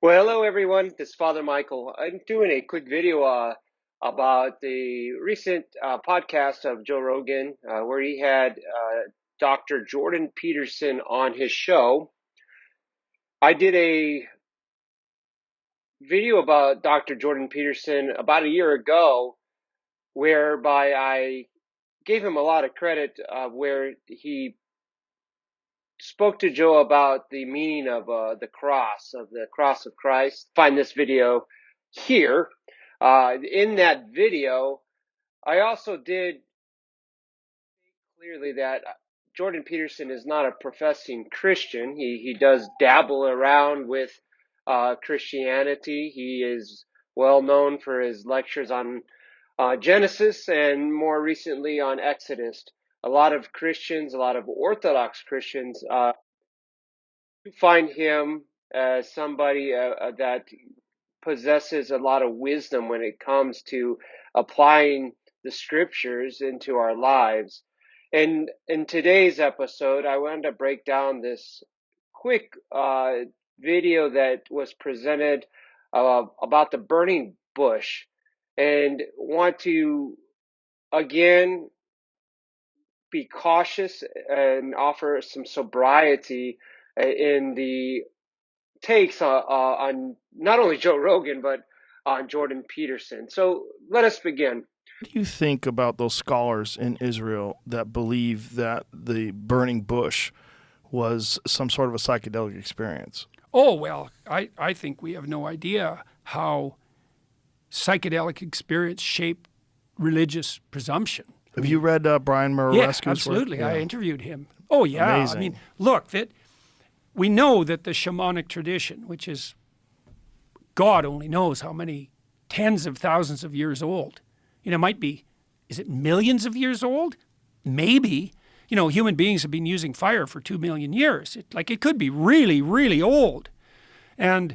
Well, hello everyone. This is Father Michael. I'm doing a quick video about the recent podcast of Joe Rogan, where he had Dr. Jordan Peterson on his show. I did a video about Dr. Jordan Peterson about a year ago, whereby I gave him a lot of credit, where he spoke to Joe about the meaning of the cross of Christ. Find this video here. In that video, I also did clearly that Jordan Peterson is not a professing Christian. He does dabble around with Christianity. He is well known for his lectures on Genesis and more recently on Exodus. A lot of Christians, a lot of Orthodox Christians, find him as somebody that possesses a lot of wisdom when it comes to applying the scriptures into our lives. And in today's episode, I wanted to break down this quick video that was presented about the burning bush, and want to again be cautious and offer some sobriety in the takes on not only Joe Rogan, but on Jordan Peterson. So let us begin. What do you think about those scholars in Israel that believe that the burning bush was some sort of a psychedelic experience? Oh, well, I think we have no idea how psychedelic experience shaped religious presumption. Have you read Brian Yeah, Muraresku's work? absolutely. Yeah. I interviewed him. Oh, yeah. Amazing. I mean, look, that we know that the shamanic tradition, which is God only knows how many tens of thousands of years old, it might be, is it millions of years old? Maybe. Human beings have been using fire for 2 million years. It could be really, really old. And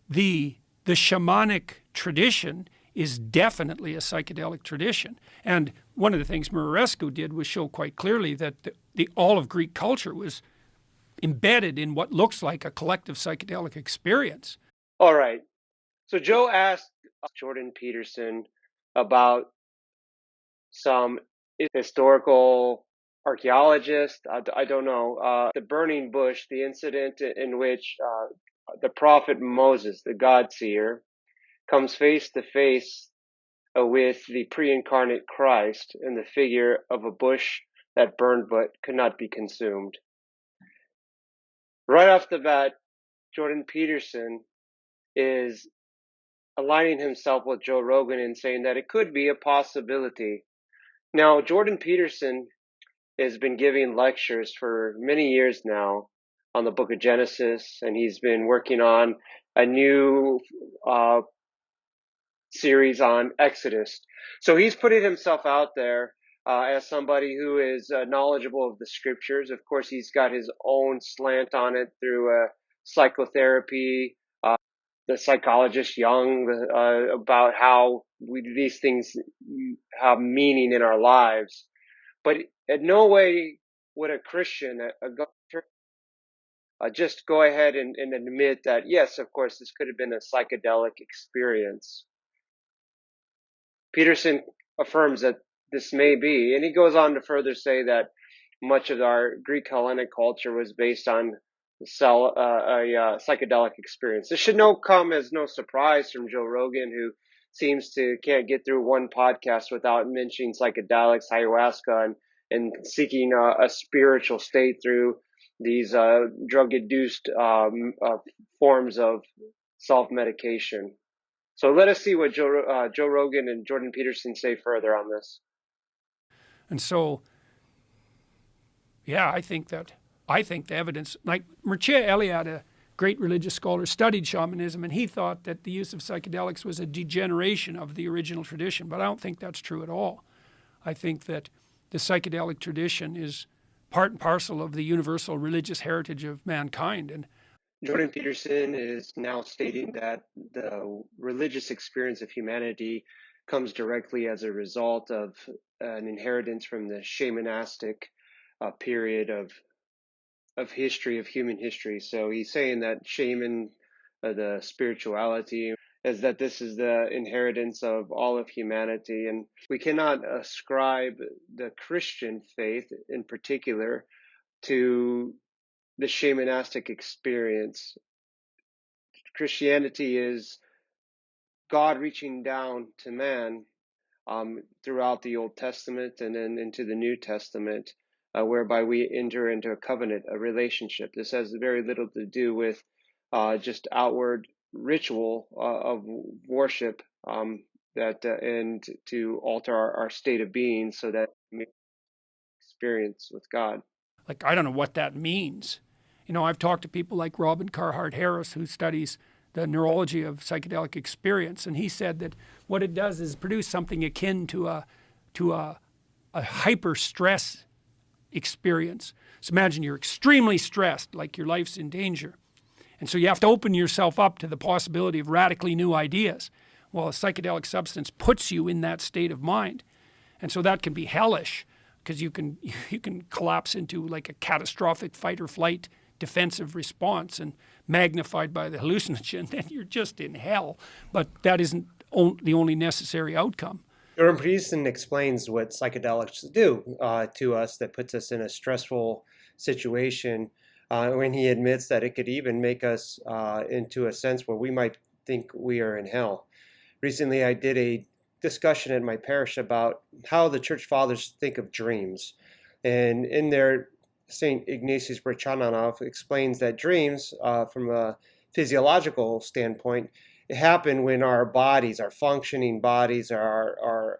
the shamanic tradition is definitely a psychedelic tradition. And one of the things Muraresku did was show quite clearly that all of Greek culture was embedded in what looks like a collective psychedelic experience. All right. So Joe asked Jordan Peterson about some historical archaeologist. I don't know. The burning bush, the incident in which the prophet Moses, the God seer, comes face to face with the pre-incarnate Christ in the figure of a bush that burned but could not be consumed. Right off the bat, Jordan Peterson is aligning himself with Joe Rogan and saying that it could be a possibility. Now, Jordan Peterson has been giving lectures for many years now on the book of Genesis, and he's been working on a new series on Exodus. So he's putting himself out there as somebody who is knowledgeable of the scriptures. Of course, he's got his own slant on it through psychotherapy, the psychologist Jung, about how these things have meaning in our lives. But in no way would a Christian, just go ahead and admit that, yes, of course, this could have been a psychedelic experience. Peterson affirms that this may be, and he goes on to further say that much of our Greek Hellenic culture was based on a psychedelic experience. This should come as no surprise from Joe Rogan, who seems to can't get through one podcast without mentioning psychedelics, ayahuasca, and seeking a spiritual state through these drug-induced forms of self-medication. So let us see what Joe Rogan and Jordan Peterson say further on this. And so, yeah, I think the evidence, like Mircea Eliade, a great religious scholar, studied shamanism, and he thought that the use of psychedelics was a degeneration of the original tradition, but I don't think that's true at all. I think that the psychedelic tradition is part and parcel of the universal religious heritage of mankind. And Jordan Peterson is now stating that the religious experience of humanity comes directly as a result of an inheritance from the shamanistic period of history, of human history. So he's saying that shaman the spirituality, is that this is the inheritance of all of humanity. And we cannot ascribe the Christian faith in particular to the shamanistic experience. Christianity is God reaching down to man throughout the Old Testament and then into the New Testament, whereby we enter into a covenant, a relationship. This has very little to do with just outward ritual of worship and to alter our state of being so that we may experience with God. Like, I don't know what that means. You know, I've talked to people like Robin Carhart Harris, who studies the neurology of psychedelic experience, and he said that what it does is produce something akin to a hyper stress experience. So imagine you're extremely stressed, like your life's in danger, and so you have to open yourself up to the possibility of radically new ideas. Well, a psychedelic substance puts you in that state of mind, and so that can be hellish because you can collapse into like a catastrophic fight or flight defensive response, and magnified by the hallucinogen, then you're just in hell. But that isn't the only necessary outcome. Jordan Peterson explains what psychedelics do to us that puts us in a stressful situation when he admits that it could even make us into a sense where we might think we are in hell. Recently, I did a discussion at my parish about how the church fathers think of dreams. And in their St. Ignatius Brachananov explains that dreams, from a physiological standpoint, happen when our bodies, our functioning bodies, are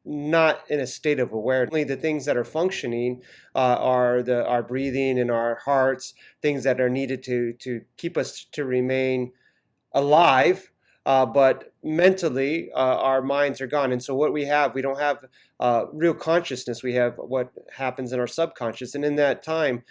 not in a state of awareness. Only the things that are functioning are our breathing and our hearts, things that are needed to keep us to remain alive. But mentally, our minds are gone. And so what we don't have real consciousness. We have what happens in our subconscious. And in that time,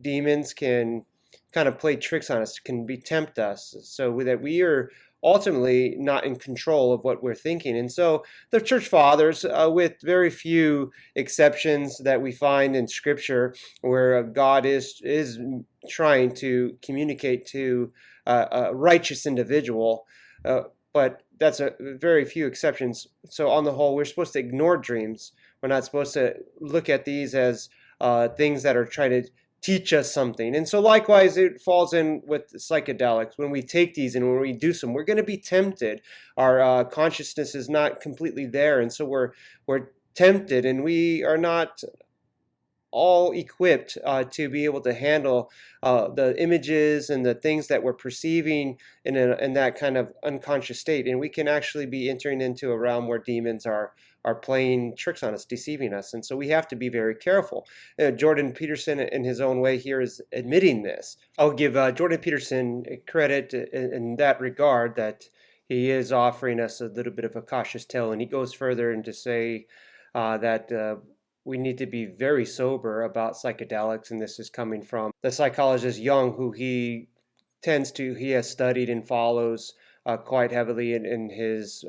demons can kind of play tricks on us, can tempt us, so that we are ultimately not in control of what we're thinking. And so the church fathers, with very few exceptions that we find in Scripture, where God is trying to communicate to a righteous individual, but that's a very few exceptions. So on the whole, we're supposed to ignore dreams. We're not supposed to look at these as things that are trying to teach us something. And so likewise, it falls in with psychedelics. When we take these and when we do some, we're going to be tempted. Our consciousness is not completely there. And so we're tempted, and we are not all equipped to be able to handle the images and the things that we're perceiving in that kind of unconscious state. And we can actually be entering into a realm where demons are playing tricks on us, deceiving us. And so we have to be very careful. Jordan Peterson, in his own way here, is admitting this. I'll give Jordan Peterson credit in that regard, that he is offering us a little bit of a cautious tale. And he goes further and to say that we need to be very sober about psychedelics, and this is coming from the psychologist Jung, who he has studied and follows quite heavily in his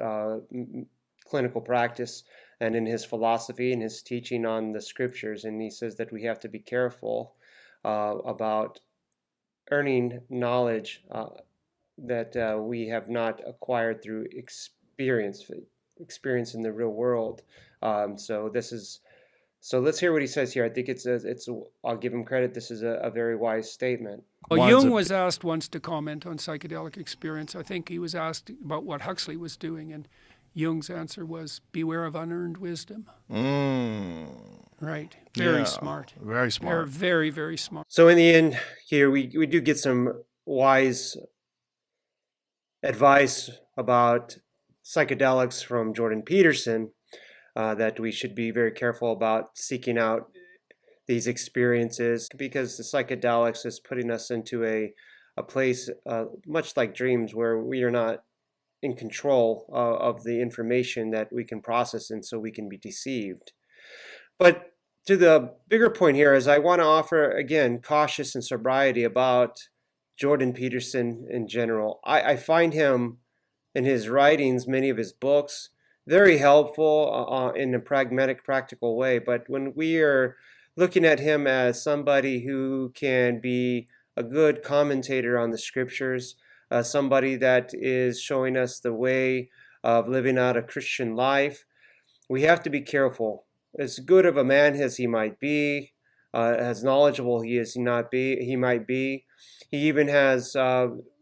clinical practice and in his philosophy and his teaching on the Scriptures. And he says that we have to be careful about earning knowledge that we have not acquired through experience in the real world. So let's hear what he says here. I think I'll give him credit. This is a very wise statement. Well, Jung was asked once to comment on psychedelic experience. I think he was asked about what Huxley was doing, and Jung's answer was, beware of unearned wisdom. Right. Very smart. Very smart. They're very, very smart. So in the end here, we do get some wise advice about psychedelics from Jordan Peterson. That we should be very careful about seeking out these experiences, because the psychedelics is putting us into a place much like dreams, where we are not in control of the information that we can process, and so we can be deceived. But to the bigger point here is I want to offer, again, cautious and sobriety about Jordan Peterson in general. I find him in his writings, many of his books, very helpful in a pragmatic, practical way. But when we are looking at him as somebody who can be a good commentator on the Scriptures, somebody that is showing us the way of living out a Christian life. We have to be careful. As good of a man as he might be, as knowledgeable he might be, he even has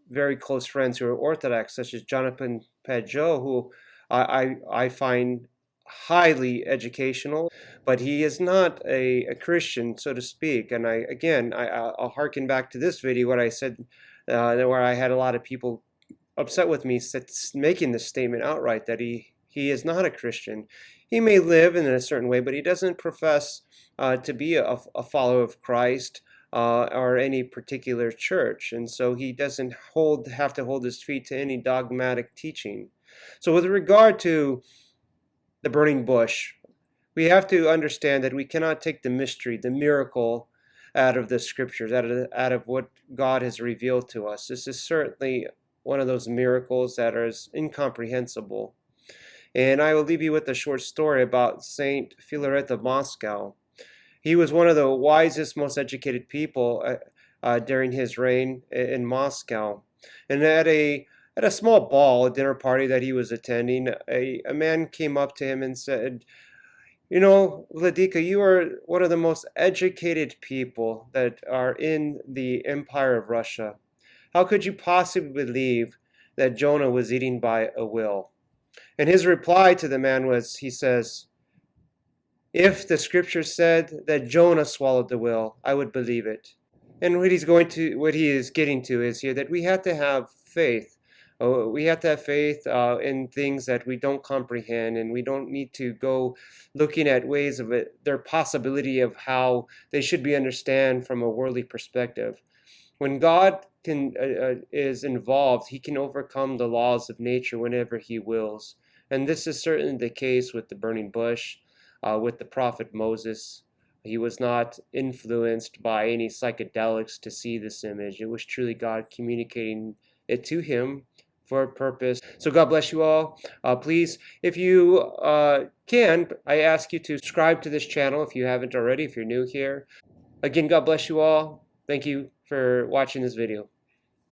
very close friends who are Orthodox, such as Jonathan Pageau, who I find highly educational, but he is not a Christian, so to speak. And I'll harken back to this video, what I said, where I had a lot of people upset with me making this statement outright, that he is not a Christian. He may live in a certain way, but he doesn't profess to be a follower of Christ or any particular church. And so he doesn't have to hold his feet to any dogmatic teaching. So with regard to the burning bush, we have to understand that we cannot take the mystery, the miracle, out of the scriptures, out of what God has revealed to us. This is certainly one of those miracles that is incomprehensible. And I will leave you with a short story about Saint Philaret of Moscow. He was one of the wisest, most educated people during his reign in Moscow. And at a small ball, a dinner party that he was attending, a man came up to him and said, "You know, Vladika, you are one of the most educated people that are in the Empire of Russia. How could you possibly believe that Jonah was eaten by a whale?" And his reply to the man was, he says, "If the scripture said that Jonah swallowed the whale, I would believe it." And what he is getting to is here that we have to have faith. We have to have faith in things that we don't comprehend, and we don't need to go looking at ways of their possibility of how they should be understood from a worldly perspective. When God is involved, he can overcome the laws of nature whenever he wills. And this is certainly the case with the burning bush, with the prophet Moses. He was not influenced by any psychedelics to see this image. It was truly God communicating it to him for a purpose. So God bless you all. Please, if you can, I ask you to subscribe to this channel if you haven't already, if you're new here. Again, God bless you all. Thank you for watching this video.